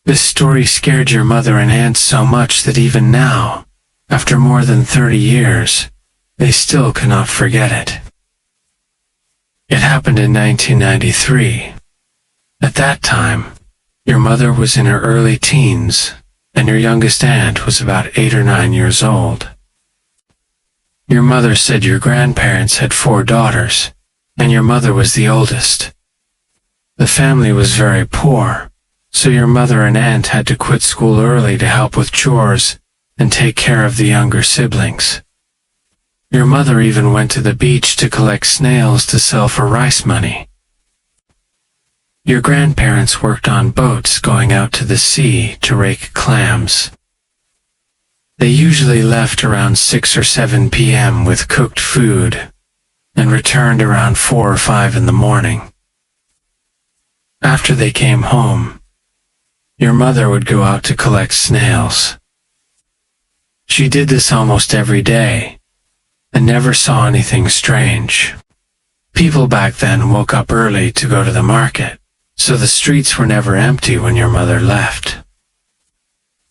This story scared your mother and aunt so much that even now, after more than 30 years, they still cannot forget it. It happened in 1993. At that time, your mother was in her early teens, and your youngest aunt was about 8 or 9 years old. Your mother said your grandparents had 4 daughters, and your mother was the oldest. The family was very poor, so your mother and aunt had to quit school early to help with chores and take care of the younger siblings. Your mother even went to the beach to collect snails to sell for rice money. Your grandparents worked on boats going out to the sea to rake clams. They usually left around 6 or 7 p.m. with cooked food and returned around 4 or 5 in the morning. After they came home, your mother would go out to collect snails. She did this almost every day and never saw anything strange. People back then woke up early to go to the market, so the streets were never empty when your mother left.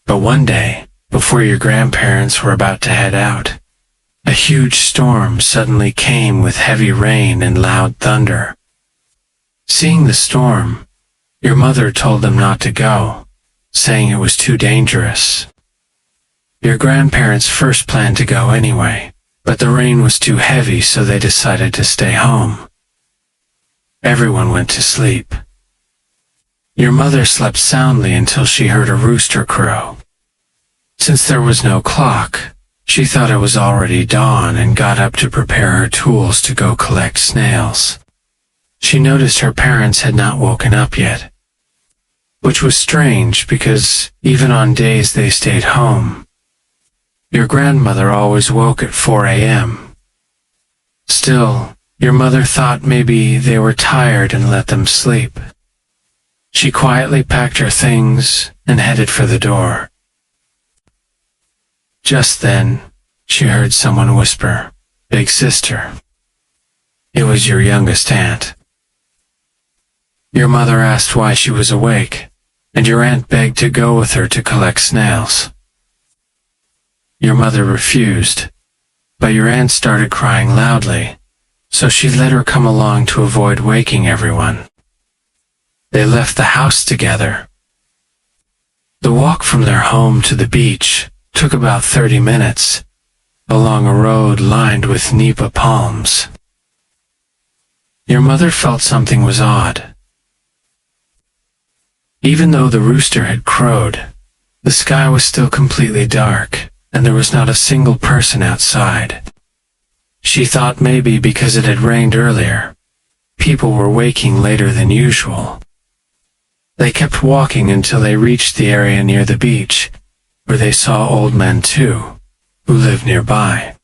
But one day, before your grandparents were about to head out, a huge storm suddenly came with heavy rain and loud thunder. Seeing the storm, your mother told them not to go, saying it was too dangerous. Your grandparents first planned to go anyway, but the rain was too heavy, so they decided to stay home. Everyone went to sleep. Your mother slept soundly until she heard a rooster crow. Since there was no clock, she thought it was already dawn and got up to prepare her tools to go collect snails. She noticed her parents had not woken up yet, which was strange because even on days they stayed home, your grandmother always woke at 4 a.m. Still, your mother thought maybe they were tired and let them sleep. She quietly packed her things and headed for the door. Just then, she heard someone whisper, "Big sister." It was your youngest aunt. Your mother asked why she was awake, and your aunt begged to go with her to collect snails. Your mother refused, but your aunt started crying loudly, so she let her come along to avoid waking everyone. They left the house together. The walk from their home to the beach took about 30 minutes, along a road lined with nipa palms. Your mother felt something was odd. Even though the rooster had crowed, the sky was still completely dark, and there was not a single person outside. She thought maybe because it had rained earlier, people were waking later than usual. They kept walking until they reached the area near the beach, where they saw Old Man too, who lived nearby.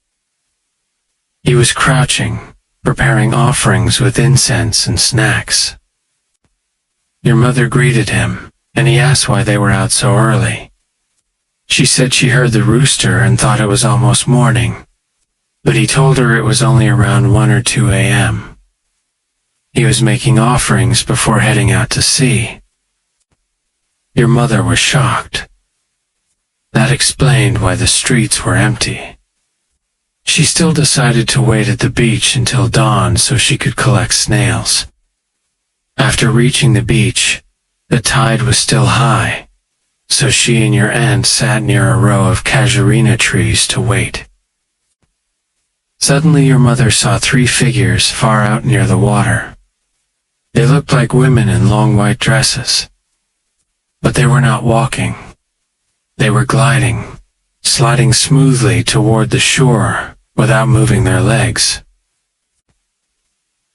He was crouching, preparing offerings with incense and snacks. Your mother greeted him, and he asked why they were out so early. She said she heard the rooster and thought it was almost morning, but he told her it was only around 1 or 2 a.m. He was making offerings before heading out to sea. Your mother was shocked. That explained why the streets were empty. She still decided to wait at the beach until dawn so she could collect snails. After reaching the beach, the tide was still high, so she and your aunt sat near a row of casuarina trees to wait. Suddenly your mother saw 3 figures far out near the water. They looked like women in long white dresses. But they were not walking. They were gliding, sliding smoothly toward the shore without moving their legs.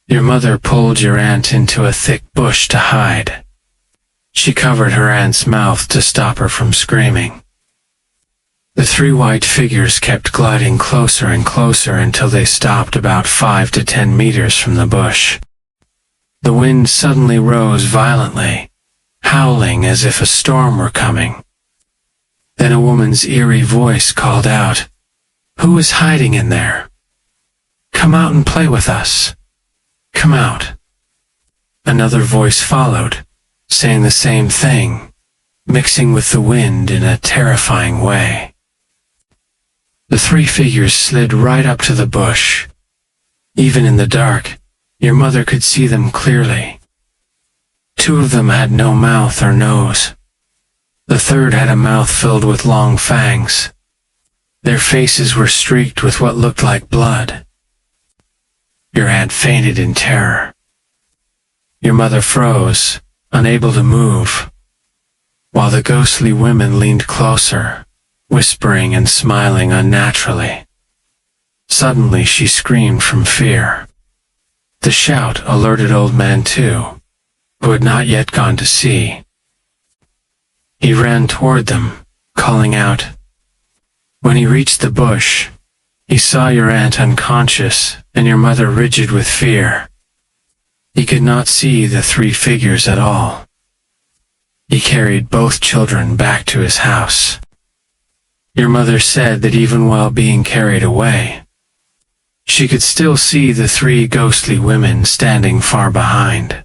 Your mother pulled your aunt into a thick bush to hide. She covered her aunt's mouth to stop her from screaming. The 3 white figures kept gliding closer and closer until they stopped about 5 to 10 meters from the bush. The wind suddenly rose violently, howling as if a storm were coming. Then a woman's eerie voice called out, "Who is hiding in there? Come out and play with us. Come out." Another voice followed, saying the same thing, mixing with the wind in a terrifying way. The three figures slid right up to the bush. Even in the dark, your mother could see them clearly. Two of them had no mouth or nose. The third had a mouth filled with long fangs. Their faces were streaked with what looked like blood. Your aunt fainted in terror. Your mother froze, unable to move, while the ghostly women leaned closer, whispering and smiling unnaturally. Suddenly she screamed from fear. The shout alerted Old Man 2, who had not yet gone to see. He ran toward them, calling out. When he reached the bush, he saw your aunt unconscious and your mother rigid with fear. He could not see the three figures at all. He carried both children back to his house. Your mother said that even while being carried away, she could still see the three ghostly women standing far behind,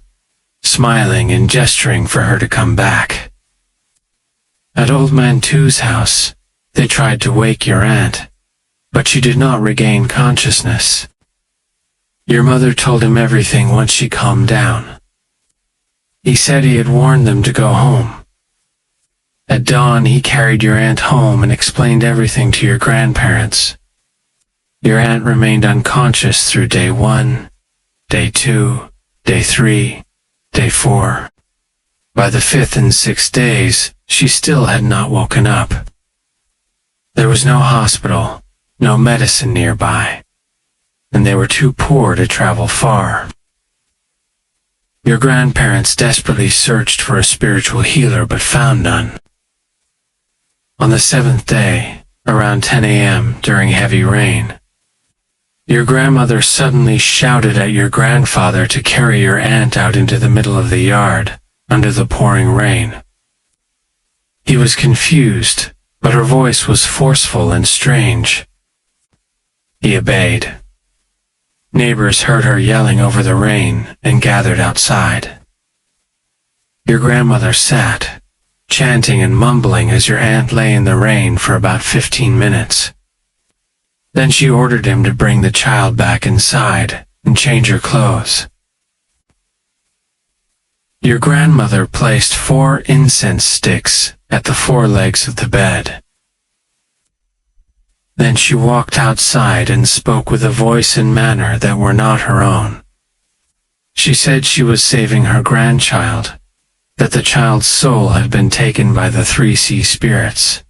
smiling and gesturing for her to come back. At Old Man 2's house, they tried to wake your aunt, but she did not regain consciousness. Your mother told him everything once she calmed down. He said he had warned them to go home. At dawn, he carried your aunt home and explained everything to your grandparents. Your aunt remained unconscious through day 1, day 2, day 3, day 4. By the 5th and 6th days, she still had not woken up. There was no hospital, no medicine nearby, and they were too poor to travel far. Your grandparents desperately searched for a spiritual healer but found none. On the 7th day, around 10 a.m. during heavy rain, your grandmother suddenly shouted at your grandfather to carry your aunt out into the middle of the yard, under the pouring rain. He was confused, but her voice was forceful and strange. He obeyed. Neighbors heard her yelling over the rain and gathered outside. Your grandmother sat, chanting and mumbling as your aunt lay in the rain for about 15 minutes. Then she ordered him to bring the child back inside and change her clothes. Your grandmother placed 4 incense sticks at the 4 legs of the bed. Then she walked outside and spoke with a voice and manner that were not her own. She said she was saving her grandchild, that the child's soul had been taken by the 3 sea spirits.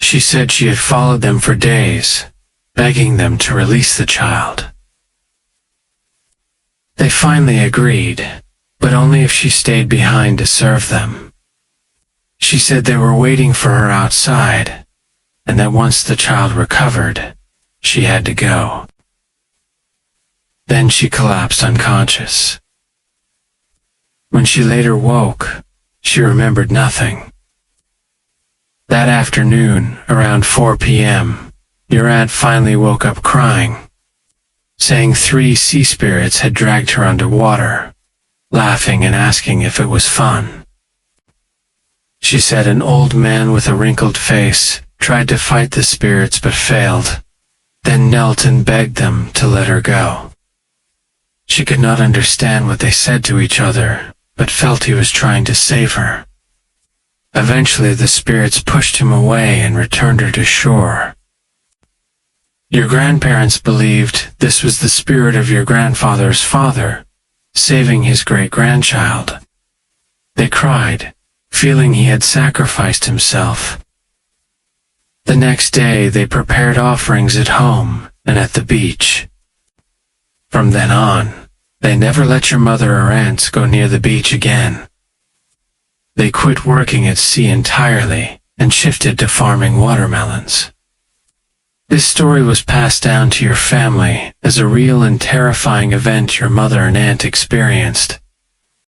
She said she had followed them for days, begging them to release the child. They finally agreed, but only if she stayed behind to serve them. She said they were waiting for her outside, and that once the child recovered, she had to go. Then she collapsed unconscious. When she later woke, she remembered nothing. That afternoon, around 4 p.m., your aunt finally woke up crying, saying 3 sea spirits had dragged her underwater, laughing and asking if it was fun. She said an old man with a wrinkled face tried to fight the spirits but failed, then knelt and begged them to let her go. She could not understand what they said to each other, but felt he was trying to save her. Eventually the spirits pushed him away and returned her to shore. Your grandparents believed this was the spirit of your grandfather's father, saving his great-grandchild. They cried, feeling he had sacrificed himself. The next day they prepared offerings at home and at the beach. From then on, they never let your mother or aunts go near the beach again. They quit working at sea entirely and shifted to farming watermelons. This story was passed down to your family as a real and terrifying event your mother and aunt experienced.